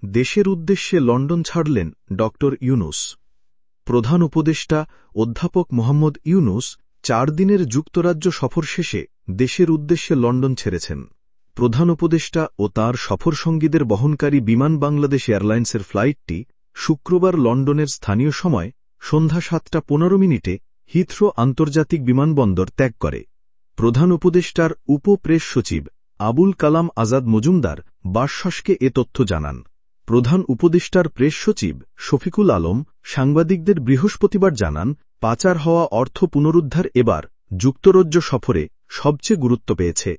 দেশের উদ্দেশ্যে লন্ডন ছাড়লেন ড ইউনূস। প্রধান উপদেষ্টা অধ্যাপক মোহাম্মদ ইউনূস ৪ দিনের যুক্তরাজ্য সফর শেষে দেশের উদ্দেশ্যে লন্ডন ছেড়েছেন। প্রধান উপদেষ্টা ও তাঁর সফরসঙ্গীদের বহনকারী বিমান বাংলাদেশ এয়ারলাইন্সের ফ্লাইটটি শুক্রবার লন্ডনের স্থানীয় সময় সন্ধ্যা ৭টা১৫ হিথ্রো আন্তর্জাতিক বিমানবন্দর ত্যাগ করে। প্রধান উপদেষ্টার উপ-প্রেস সচিব আবুল কালাম আজাদ মজুমদার বার্সাসকে এ তথ্য জানান। প্রধান উপদেষ্টার প্রেস সচিব শফিকুল আলম সাংবাদিকদের বৃহস্পতিবার জানান, পাচার হওয়া অর্থ পুনরুদ্ধার এবার যুক্তরাজ্য সফরে সবচেয়ে গুরুত্ব পেয়েছে।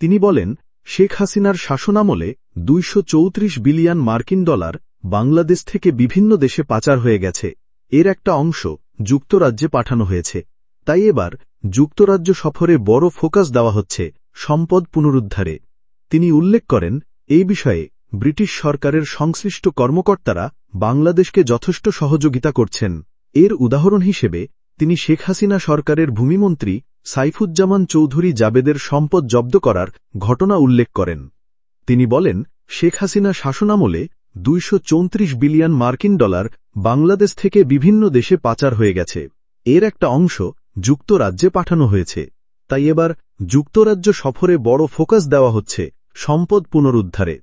তিনি বলেন, শেখ হাসিনার শাসনামলে ২৩৪ বিলিয়ন মার্কিন ডলার বাংলাদেশ থেকে বিভিন্ন দেশে পাচার হয়ে গেছে। এর একটা অংশ যুক্তরাজ্যে পাঠানো হয়েছে। তাই এবার যুক্তরাজ্য সফরে বড় ফোকাস দেওয়া হচ্ছে সম্পদ পুনরুদ্ধারে। তিনি উল্লেখ করেন, এই বিষয়ে ব্রিটিশ সরকারের সংশ্লিষ্ট কর্মকর্তারা বাংলাদেশকে যথেষ্ট সহযোগিতা করছেন। এর উদাহরণ হিসেবে তিনি শেখ হাসিনা সরকারের ভূমিমন্ত্রী সাইফুজ্জামান চৌধুরী জাবেদের সম্পদ জব্দ করার ঘটনা উল্লেখ করেন। তিনি বলেন, শেখ হাসিনা শাসনামলে ২৩৪ বিলিয়ন মার্কিন ডলার বাংলাদেশ থেকে বিভিন্ন দেশে পাচার হয়ে গেছে। এর একটা অংশ যুক্তরাজ্যে পাঠানো হয়েছে। তাই এবার যুক্তরাজ্য সফরে বড় ফোকাস দেওয়া হচ্ছে সম্পদ পুনরুদ্ধারে।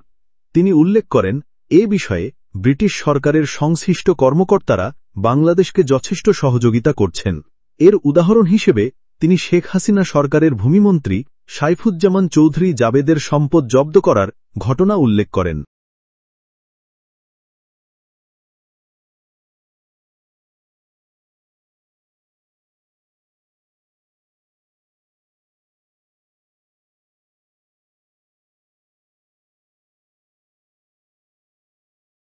তিনি উল্লেখ করেন, এ বিষয়ে ব্রিটিশ সরকারের সংশ্লিষ্ট কর্মকর্তারা বাংলাদেশকে যথেষ্ট সহযোগিতা করছেন। এর উদাহরণ হিসেবে তিনি শেখ হাসিনা সরকারের ভূমিমন্ত্রী সাইফুজ্জামান চৌধুরী জাবেদের সম্পদ জব্দ করার ঘটনা উল্লেখ করেন।